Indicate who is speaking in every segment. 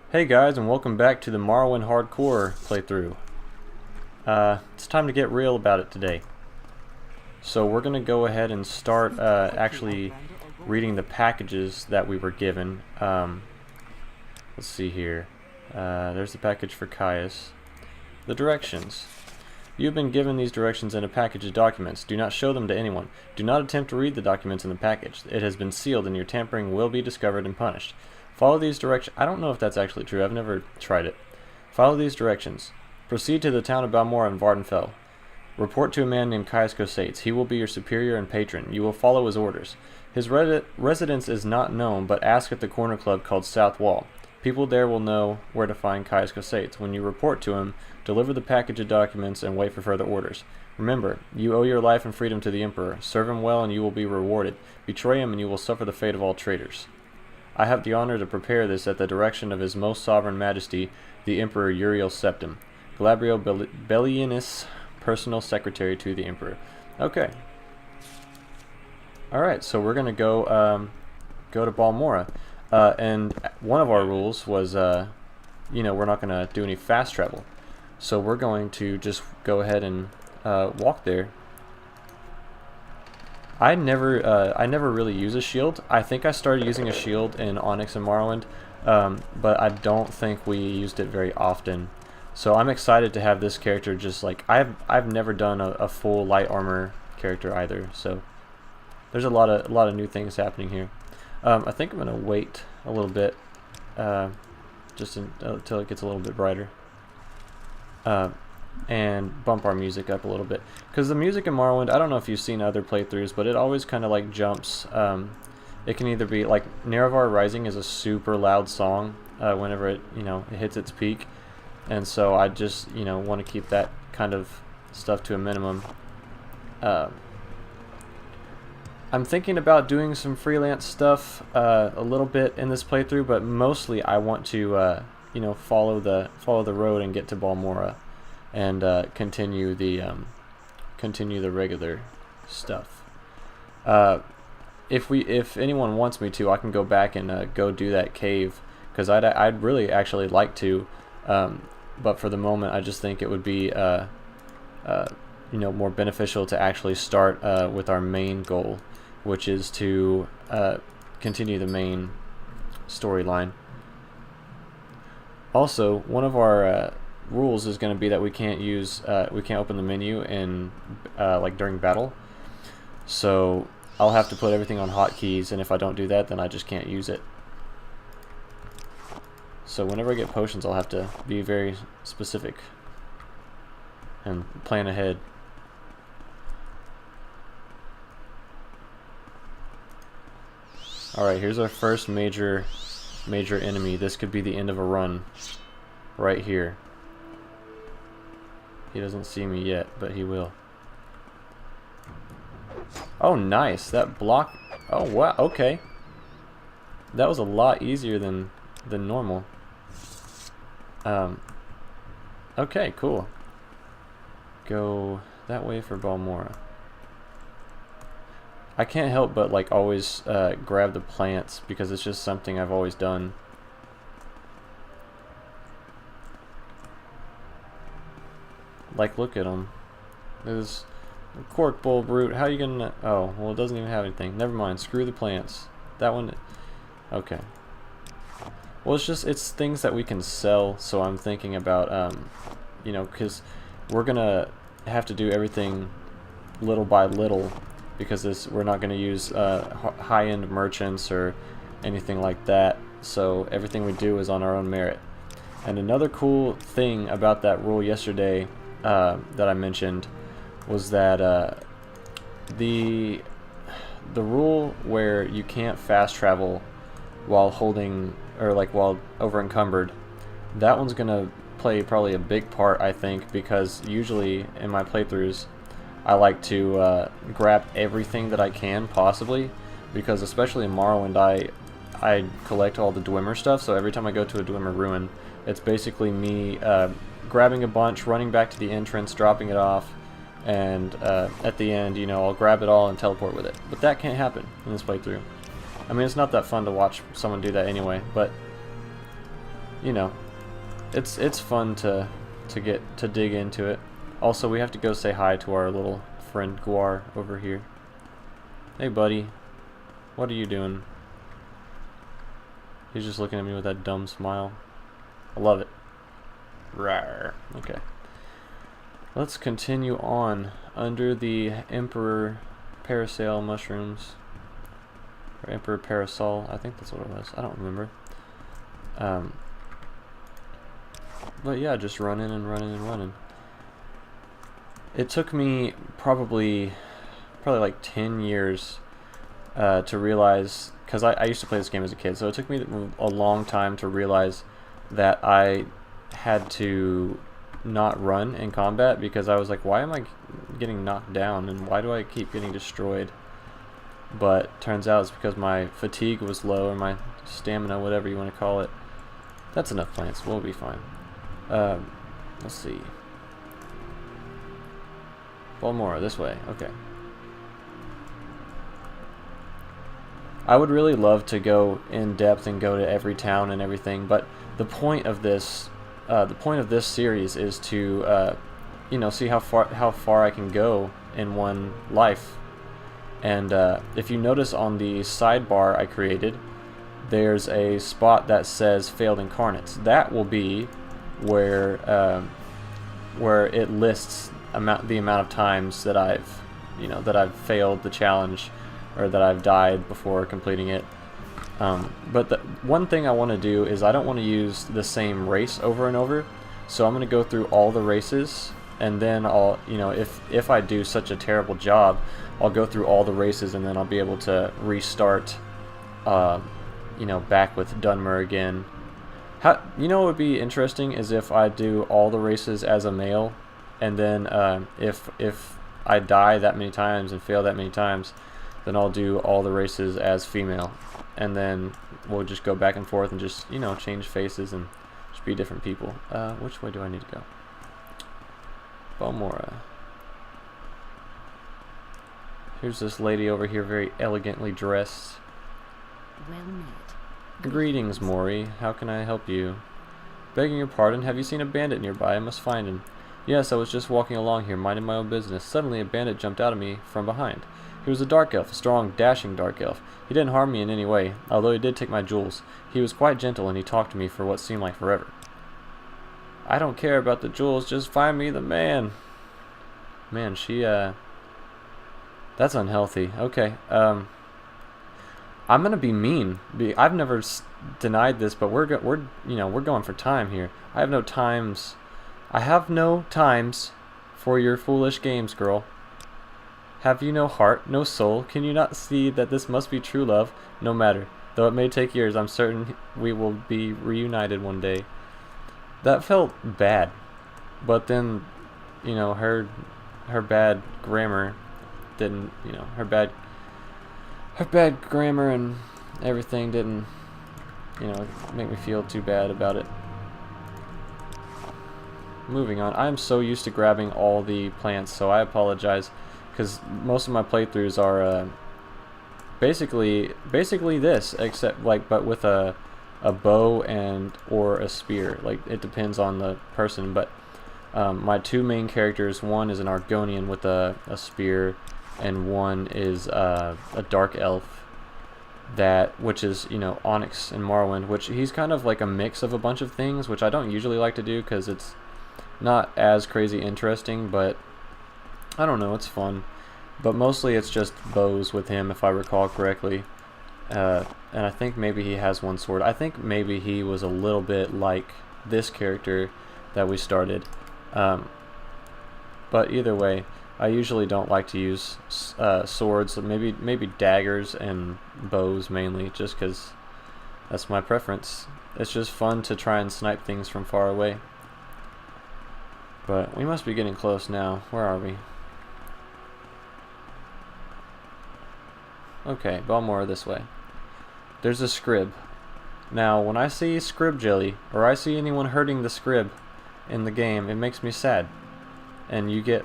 Speaker 1: Hey guys, and welcome back to the Morrowind Hardcore playthrough. It's time to get real about it today. So we're going to go ahead and start actually reading the packages that we were given. Let's see here. There's the package for Caius. The directions. You have been given these directions in a package of documents. Do not show them to anyone. Do not attempt to read the documents in the package. It has been sealed and your tampering will be discovered and punished. Follow these directions. I don't know if that's actually true. I've never tried it. Follow these directions. Proceed to the town of Balmora in Vardenfell. Report to a man named Caius Cosates. He will be your superior and patron. You will follow his orders. His residence is not known, but ask at the corner club called South Wall. People there will know where to find Caius Cosates. When you report to him, deliver the package of documents and wait for further orders. Remember, you owe your life and freedom to the Emperor. Serve him well and you will be rewarded. Betray him and you will suffer the fate of all traitors. I have the honor to prepare this at the direction of His Most Sovereign Majesty, the Emperor Uriel Septim, Glabrio Bellianus, personal secretary to the Emperor. Okay. Alright, so we're going to go to Balmora. And one of our rules was, we're not going to do any fast travel. So we're going to just go ahead and walk there. I never really use a shield. I think I started using a shield in Onyx and Morrowind, but I don't think we used it very often. So I'm excited to have this character. Just like I've never done a full light armor character either. So there's a lot of new things happening here. I think I'm gonna wait a little bit, just until it gets a little bit brighter. And bump our music up a little bit, because the music in Morrowind, I don't know if you've seen other playthroughs, but it always kind of like jumps. It can either be like Nerevar Rising is a super loud song whenever it hits its peak, and so I just want to keep that kind of stuff to a minimum. I'm thinking about doing some freelance stuff a little bit in this playthrough, but mostly I want to follow the road and get to Balmora and continue the regular stuff. If anyone wants me to, I can go back and go do that cave, because I'd really actually like to, but for the moment I just think it would be more beneficial to actually start with our main goal, which is to continue the main storyline. Also, one of our rules is going to be that we can't open the menu in like during battle. So I'll have to put everything on hotkeys, and if I don't do that, then I just can't use it. So whenever I get potions, I'll have to be very specific and plan ahead. Alright, here's our first major enemy. This could be the end of a run right here. He doesn't see me yet, but he will. Oh, nice. That block. Oh, wow. Okay. That was a lot easier than normal. Okay, cool. Go that way for Balmora. I can't help but like always grab the plants, because it's just something I've always done. Like, look at them. There's a cork bulb root. How are you gonna? Oh, well, it doesn't even have anything. Never mind. Screw the plants. That one. Okay. Well, it's things that we can sell. So I'm thinking about because we're gonna have to do everything little by little, because we're not gonna use high-end merchants or anything like that. So everything we do is on our own merit. And another cool thing about that rule yesterday that I mentioned was that the rule where you can't fast travel while holding, or like while over encumbered, that one's gonna play probably a big part, I think, because usually in my playthroughs I like to grab everything that I can possibly, because especially in Morrowind I collect all the Dwemer stuff, so every time I go to a Dwemer ruin, it's basically me grabbing a bunch, running back to the entrance, dropping it off, and at the end, I'll grab it all and teleport with it. But that can't happen in this playthrough. I mean, it's not that fun to watch someone do that anyway, but you know, it's fun to dig into it. Also, we have to go say hi to our little friend Guar over here. Hey, buddy. What are you doing? He's just looking at me with that dumb smile. I love it. Rawr. Okay. Let's continue on under the Emperor Parasail mushrooms. Or Emperor Parasol. I think that's what it was. I don't remember. But yeah, just running and running and running. It took me probably like 10 years to realize, because I used to play this game as a kid, so it took me a long time to realize that I had to not run in combat, because I was like, why am I getting knocked down and why do I keep getting destroyed? But turns out it's because my fatigue was low, or my stamina, whatever you want to call it. That's enough plants, we'll be fine. Let's see. Balmora, this way, okay. I would really love to go in depth and go to every town and everything, but the point of this series is to, you know, see how far I can go in one life. And if you notice on the sidebar I created, there's a spot that says failed incarnates. That will be where it lists the amount of times that I've failed the challenge, or that I've died before completing it. But the one thing I want to do is I don't want to use the same race over and over, so I'm going to go through all the races, and then I'll, you know, if I do such a terrible job, I'll go through all the races, and then I'll be able to restart, you know, back with Dunmer again. You know what would be interesting is if I do all the races as a male, and then if I die that many times and fail that many times, then I'll do all the races as female, and then we'll just go back and forth and just, you know, change faces and just be different people. Which way do I need to go? Balmora. Here's this lady over here, very elegantly dressed.
Speaker 2: Well met.
Speaker 1: Greetings, Mori. How can I help you? Begging your pardon, have you seen a bandit nearby? I must find him. Yes, I was just walking along here, minding my own business. Suddenly, a bandit jumped out at me from behind. He was a dark elf, a strong, dashing dark elf. He didn't harm me in any way, although he did take my jewels. He was quite gentle, and he talked to me for what seemed like forever. I don't care about the jewels, just find me the man. Man, she, that's unhealthy. Okay, I'm gonna be mean. I've never denied this, but we're going for time here. I have no times for your foolish games, girl. Have you no heart, no soul? Can you not see that this must be true love? No matter. Though it may take years, I'm certain we will be reunited one day. That felt bad. But then, you know, her bad grammar didn't, you know, her bad grammar and everything didn't, you know, make me feel too bad about it. Moving on. I'm so used to grabbing all the plants, so I apologize, because most of my playthroughs are basically this, except but with a bow or a spear. Like, it depends on the person, but my two main characters, one is an Argonian with a spear, and one is a dark elf, which is, you know, Onyx in Morrowind, which he's kind of like a mix of a bunch of things, which I don't usually like to do because it's not as crazy interesting, but I don't know, it's fun. But mostly it's just bows with him, if I recall correctly. And I think maybe he has one sword. I think maybe he was a little bit like this character that we started. But either way, I usually don't like to use swords, so maybe daggers and bows mainly, just because that's my preference. It's just fun to try and snipe things from far away. But we must be getting close now. Where are we? Okay, Balmora this way. There's a scrib. Now, when I see scrib jelly, or I see anyone hurting the scrib in the game, it makes me sad. And you get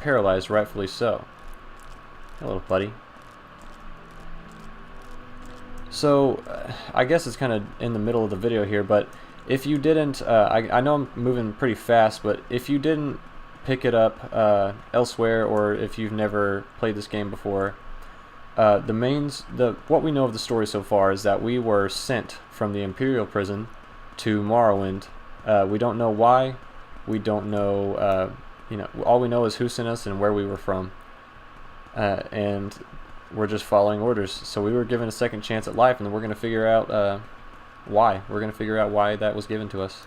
Speaker 1: paralyzed, rightfully so. Hello, buddy. So, I guess it's kind of in the middle of the video here, but if you didn't, I know I'm moving pretty fast, but if you didn't pick it up elsewhere, or if you've never played this game before, what we know of the story so far is that we were sent from the Imperial prison to Morrowind. We don't know why. We don't know. All we know is who sent us and where we were from, and we're just following orders. So we were given a second chance at life, and we're going to figure out why. We're going to figure out why that was given to us.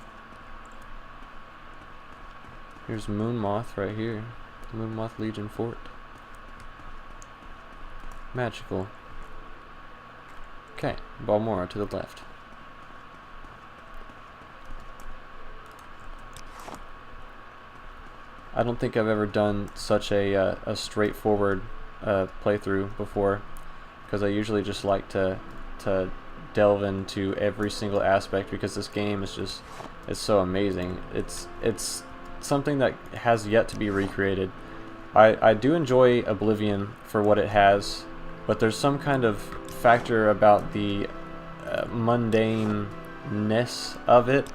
Speaker 1: Here's Moon Moth right here. Moon Moth Legion Fort. Magical. Okay, Balmora to the left. I don't think I've ever done such a straightforward playthrough before, because I usually just like to delve into every single aspect, because this game is just, it's so amazing. It's something that has yet to be recreated. I do enjoy Oblivion for what it has, but there's some kind of factor about the mundaneness of it,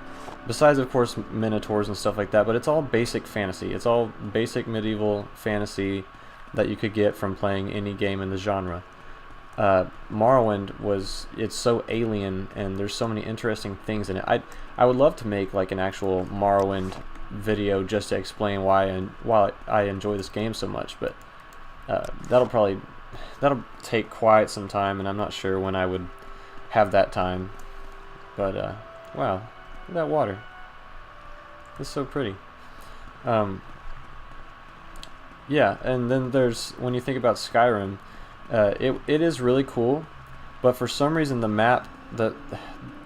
Speaker 1: besides of course minotaurs and stuff like that, but it's all basic fantasy. It's all basic medieval fantasy that you could get from playing any game in the genre. Morrowind it's so alien, and there's so many interesting things in it. I would love to make like an actual Morrowind video just to explain why I enjoy this game so much, but that'll take quite some time, and I'm not sure when I would have that time. But wow, look at that water. It's so pretty. Yeah, and then there's, when you think about Skyrim, it is really cool, but for some reason the map,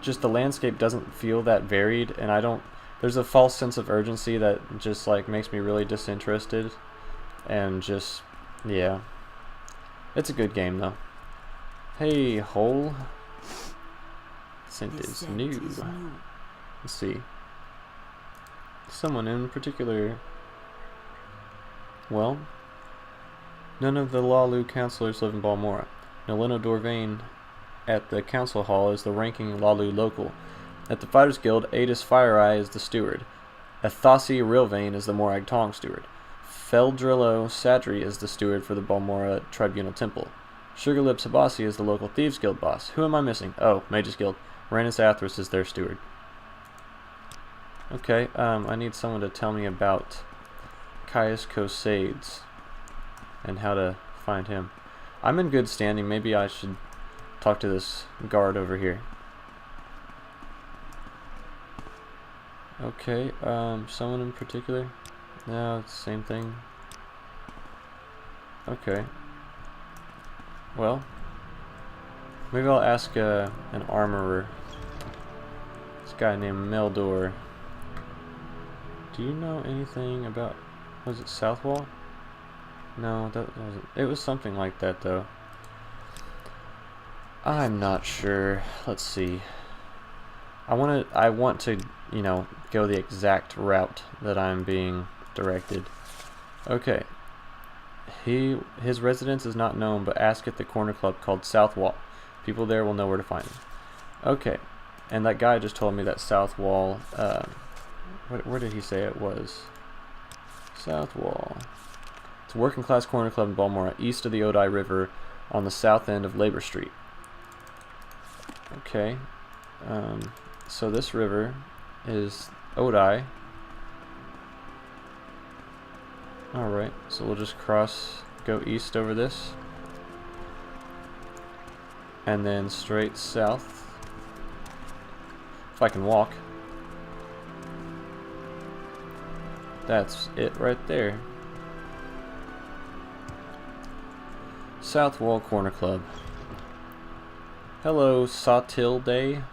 Speaker 1: just the landscape doesn't feel that varied, and there's a false sense of urgency that just like makes me really disinterested, and just, yeah. It's a good game though. Hey, hole. Scent is new. Let's see. Someone in particular. Well, none of the Lalu councilors live in Balmora. Nolino Dorvain at the council hall is the ranking Lalu local. At the Fighters Guild, Adis Fireeye is the steward. Athasi Rilvain is the Morag Tong steward. Feldrillo Sadri is the steward for the Balmora Tribunal Temple. Sugarlips Habasi is the local Thieves Guild boss. Who am I missing? Oh, Mages Guild. Rhaenys Athras is their steward. Okay, I need someone to tell me about Caius Cosades and how to find him. I'm in good standing. Maybe I should talk to this guard over here. Okay, someone in particular? No, it's the same thing. Okay. Well, maybe I'll ask an armorer. This guy named Meldor. Do you know anything about, was it Southwall? No, that wasn't. It was something like that though. I'm not sure. Let's see. I want to, you know, go the exact route that I'm being directed. Okay. His residence is not known, but ask at the corner club called Southwall. People there will know where to find him. Okay. And that guy just told me that Southwall, where did he say it was? Southwall. It's a working class corner club in Balmora, east of the Odai River, on the south end of Labor Street. Okay. So this river is Odai. Alright, so we'll just go east over this. And then straight south. If I can walk. That's it right there. Southwall Corner Club. Hello, Sawtilde.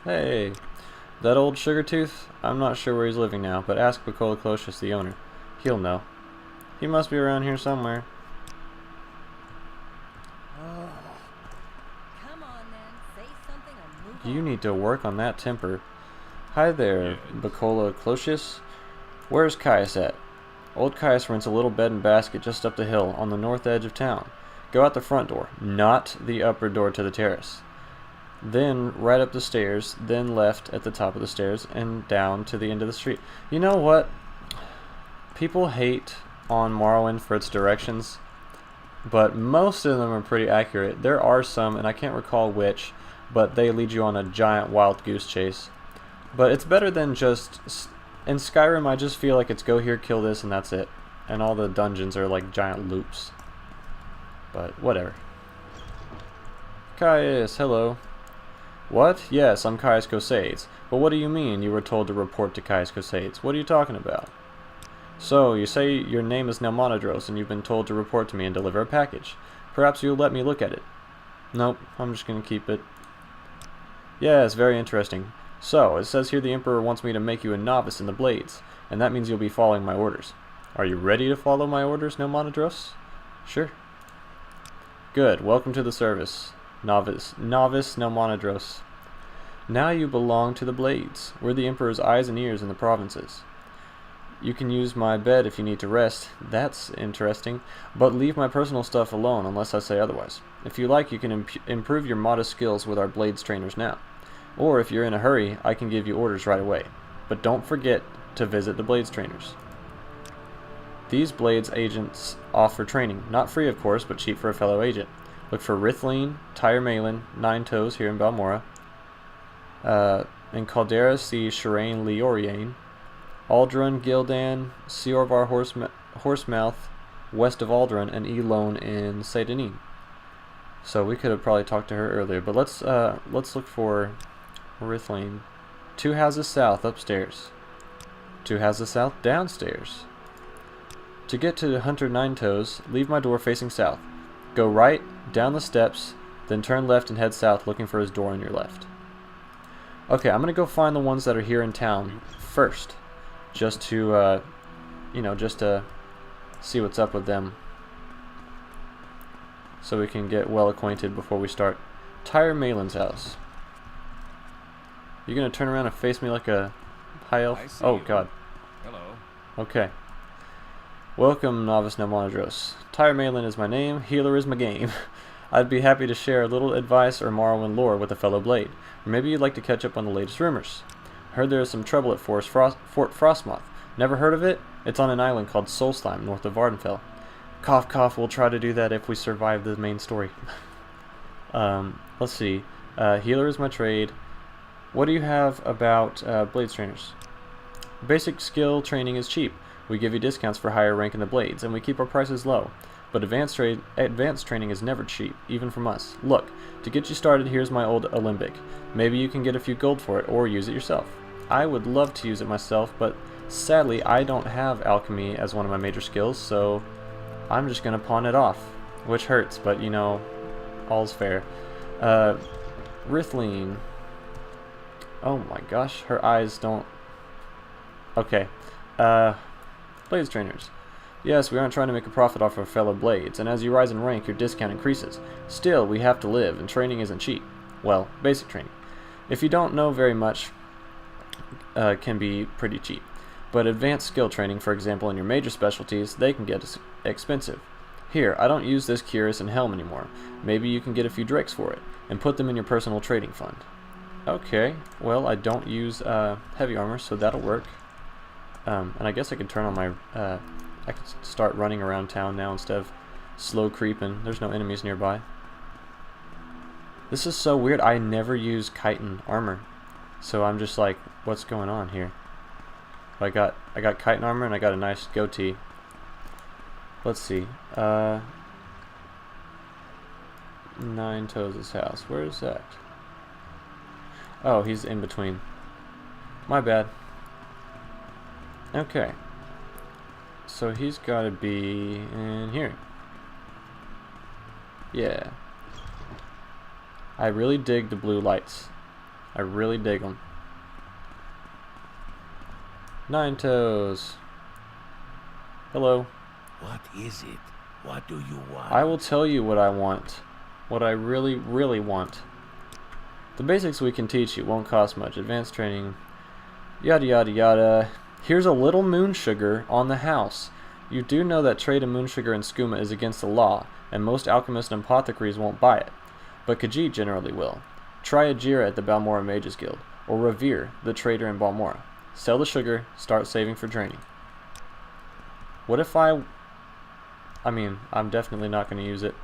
Speaker 1: Hey, that old Sugartooth? I'm not sure where he's living now, but ask Bacola Closius, the owner. He'll know. He must be around here somewhere.
Speaker 2: Come on then, say something or move
Speaker 1: You
Speaker 2: on.
Speaker 1: need to work on that temper. Hi there, Bacola Closius. Where's Caius at? Old Caius rents a little bed and basket just up the hill on the north edge of town. Go out the front door, not the upper door to the terrace. then right up the stairs, then left at the top of the stairs, and down to the end of the street. You know what? People hate on Morrowind for its directions, but most of them are pretty accurate. There are some, and I can't recall which, but they lead you on a giant wild goose chase. But it's better than just... In Skyrim, I just feel like it's go here, kill this, and that's it. And all the dungeons are like giant loops. But whatever. Caius, hello. What? Yes, I'm Caius Cosades. But what do you mean you were told to report to Caius Cosades? What are you talking about? So, you say your name is Nelmonadros and you've been told to report to me and deliver a package. Perhaps you'll let me look at it. Nope, I'm just going to keep it. Yes, very interesting. So, it says here the Emperor wants me to make you a novice in the Blades, and that means you'll be following my orders. Are you ready to follow my orders, Nelmonadros? Sure. Good, welcome to the service. Novice Nelmonadros. Now you belong to the Blades. We're the Emperor's eyes and ears in the provinces. You can use my bed if you need to rest. That's interesting. But leave my personal stuff alone unless I say otherwise. If you like, you can improve your modest skills with our Blades trainers now. Or if you're in a hurry, I can give you orders right away. But don't forget to visit the Blades trainers. These Blades agents offer training. Not free, of course, but cheap for a fellow agent. Look for Rithleen, Tyre Malin, Nine Toes here in Balmora, and Caldera see Shirane Leoriane, Aldrun, Gildan, Siorvar Horsemouth, west of Aldrun, and Elone in Saint-Denis. So we could have probably talked to her earlier, but let's look for Rithleen. 2 houses south, upstairs. 2 houses south, downstairs. To get to Hunter Nine Toes, leave my door facing south. Go right, down the steps, then turn left and head south looking for his door on your left. Okay, I'm going to go find the ones that are here in town first. Just to, just to see what's up with them. So we can get well acquainted before we start. Tyre Malin's house. You going to turn around and face me like a high elf? Oh, God.
Speaker 3: Hello.
Speaker 1: Okay. Welcome, Novice Nelmonadros. Tyre Malin is my name, healer is my game. I'd be happy to share a little advice or Morrowind lore with a fellow Blade. Or maybe you'd like to catch up on the latest rumors. Heard there is some trouble at Fort Frostmoth. Never heard of it? It's on an island called Solstheim, north of Vardenfell. Cough, cough, we'll try to do that if we survive the main story. Let's see. Healer is my trade. What do you have about Blades trainers? Basic skill training is cheap. We give you discounts for higher rank in the Blades, and we keep our prices low. But advanced training is never cheap, even from us. Look, to get you started, here's my old Alembic. Maybe you can get a few gold for it, or use it yourself. I would love to use it myself, but sadly I don't have alchemy as one of my major skills, so I'm just going to pawn it off. Which hurts, but you know, all's fair. Rithleen. Oh my gosh, her eyes don't... Okay. Blades trainers. Yes, we aren't trying to make a profit off our fellow Blades, and as you rise in rank, your discount increases. Still, we have to live, and training isn't cheap. Well, basic training. If you don't know very much, can be pretty cheap. But advanced skill training, for example, in your major specialties, they can get expensive. Here, I don't use this cuirass and helm anymore. Maybe you can get a few drakes for it, and put them in your personal trading fund. Okay, well, I don't use heavy armor, so that'll work. And I guess I could turn on my... I could start running around town now instead of slow creeping. There's no enemies nearby. This is so weird. I never use chitin armor. So I'm just like, what's going on here? I got chitin armor and I got a nice goatee. Let's see. Nine Toes' house. Where is that? Oh, he's in between. My bad. Okay. So he's got to be in here. Yeah. I really dig the blue lights. I really dig them. Nine Toes. Hello.
Speaker 3: What is it? What do you want?
Speaker 1: I will tell you what I want. What I really, really want. The basics we can teach you won't cost much. Advanced training. Yada yada yada. Here's a little moon sugar on the house. You do know that trade in moon sugar and skooma is against the law, and most alchemists and apothecaries won't buy it. But Khajiit generally will. Try Ajira at the Balmora Mages Guild, or Revere, the trader in Balmora. Sell the sugar, start saving for training. What if I mean, I'm definitely not going to use it.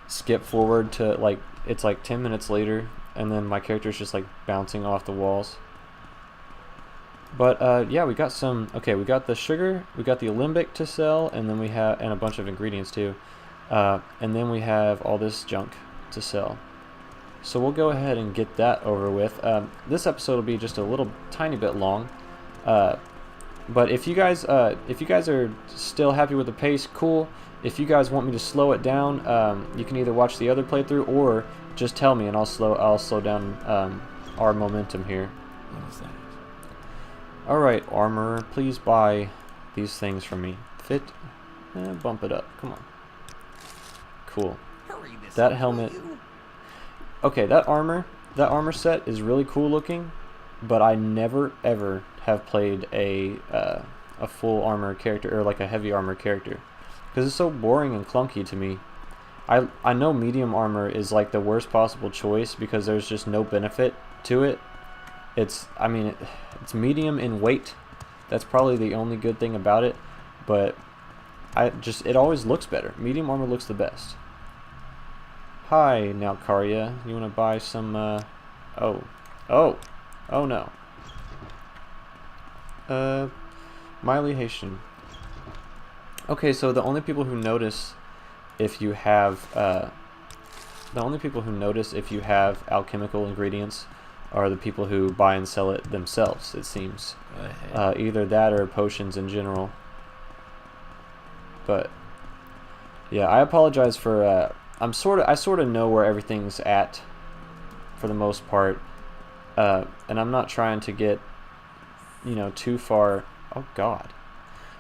Speaker 1: Skip forward to, like, it's like 10 minutes later, and then my character's just, like, bouncing off the walls. But, yeah, we got some, okay, we got the sugar, we got the alembic to sell, and then we have, and a bunch of ingredients, too. And then we have all this junk to sell. So we'll go ahead and get that over with. This episode will be just a little tiny bit long. But if you guys are still happy with the pace, cool. If you guys want me to slow it down, you can either watch the other playthrough or just tell me, and I'll slow down our momentum here.
Speaker 3: What is that?
Speaker 1: All right, armorer, please buy these things from me. Fit, bump it up. Come on. Cool.
Speaker 3: Hurry this
Speaker 1: That
Speaker 3: up,
Speaker 1: helmet.
Speaker 3: will you?
Speaker 1: Okay, that armor set is really cool looking, but I never ever have played a full armor character, or like a heavy armor character, because it's so boring and clunky to me. I know medium armor is like the worst possible choice because there's just no benefit to it. It's medium in weight. That's probably the only good thing about it, but it always looks better. Medium armor looks the best. Hi, Nalcaria. You want to buy some, oh no. Miley Haitian. Okay, so the only people who notice if you have, alchemical ingredients are the people who buy and sell it themselves, it seems.
Speaker 3: Go ahead.
Speaker 1: Either that or potions in general. But, yeah, I apologize for, I sort of know where everything's at for the most part, and I'm not trying to get, too far. Oh God,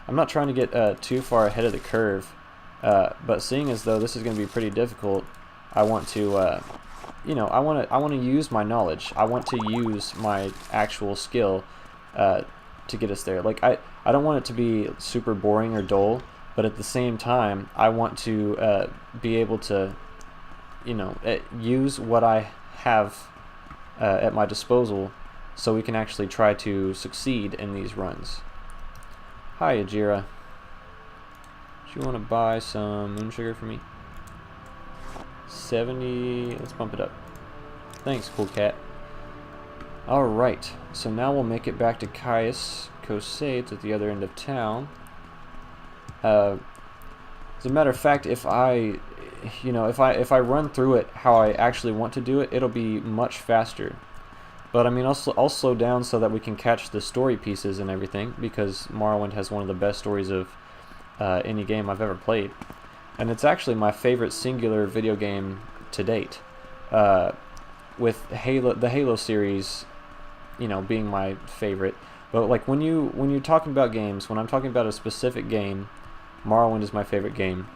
Speaker 1: I'm not trying to get too far ahead of the curve. But seeing as though this is going to be pretty difficult, I want to, I want to use my knowledge. I want to use my actual skill to get us there. Like I don't want it to be super boring or dull. But at the same time, I want to be able to, use what I have at my disposal so we can actually try to succeed in these runs. Hi, Ajira. Do you want to buy some moon sugar for me? 70, let's bump it up. Thanks, cool cat. Alright, so now we'll make it back to Caius Cosades at the other end of town. As a matter of fact, if I run through it how I actually want to do it, it'll be much faster. But I mean, I'll slow down so that we can catch the story pieces and everything, because Morrowind has one of the best stories of any game I've ever played, and it's actually my favorite singular video game to date. With the Halo series, being my favorite. But like when you're talking about games, when I'm talking about a specific game, Morrowind is my favorite game.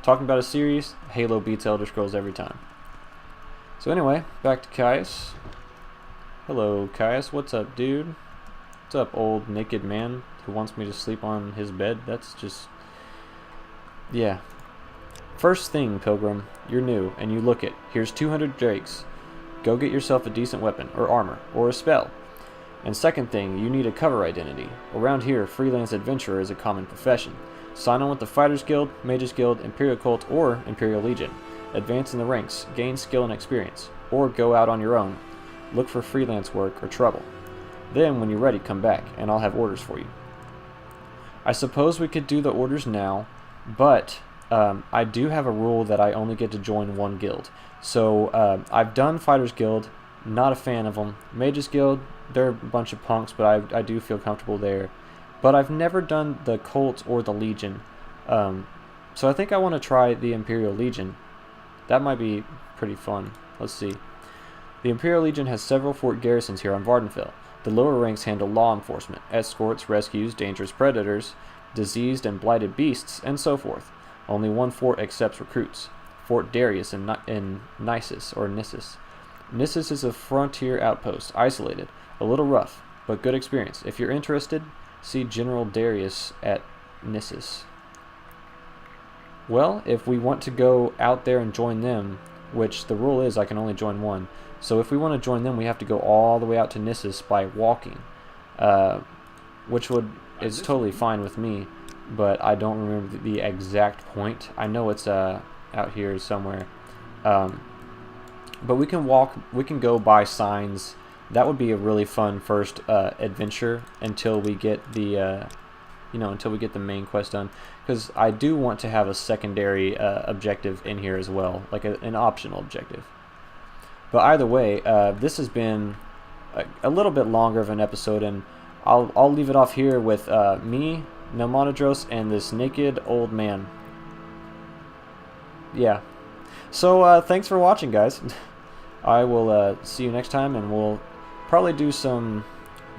Speaker 1: Talking about a series, Halo beats Elder Scrolls every time. So anyway, back to Caius. Hello, Caius. What's up, dude? What's up, old naked man who wants me to sleep on his bed? That's just... yeah. First thing, Pilgrim, you're new, and you look it. Here's 200 drakes. Go get yourself a decent weapon, or armor, or a spell. And second thing, you need a cover identity. Around here, freelance adventurer is a common profession. Sign on with the Fighters Guild, Mages Guild, Imperial Cult, or Imperial Legion. Advance in the ranks, gain skill and experience, or go out on your own. Look for freelance work or trouble. Then, when you're ready, come back, and I'll have orders for you. I suppose we could do the orders now, but I do have a rule that I only get to join one guild. So I've done Fighters Guild, not a fan of them. Mages Guild, they're a bunch of punks, but I do feel comfortable there. But I've never done the Cult or the Legion. So I think I want to try the Imperial Legion. That might be pretty fun. Let's see. The Imperial Legion has several fort garrisons here on Vardenfell. The lower ranks handle law enforcement, escorts, rescues, dangerous predators, diseased and blighted beasts, and so forth. Only one fort accepts recruits. Fort Darius in Nissus, or Nissus. Nissus is a frontier outpost, isolated, a little rough, but good experience. If you're interested, see General Darius at Nissus. Well, if we want to go out there and join them, which the rule is I can only join one. So if we want to join them, we have to go all the way out to Nissus by walking, which is totally fine with me, but I don't remember the exact point. I know it's out here somewhere, but we can walk. We can go by signs. That would be a really fun first adventure until we get the until we get the main quest done, because I do want to have a secondary objective in here as well, like an optional objective. But either way, this has been a little bit longer of an episode, and I'll leave it off here with me, Nelmonodros, and this naked old man. Yeah. So thanks for watching, guys. I will see you next time, and we'll probably do some,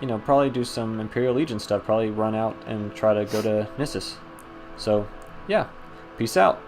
Speaker 1: Imperial Legion stuff. Probably run out and try to go to Nissus. So, yeah. Peace out.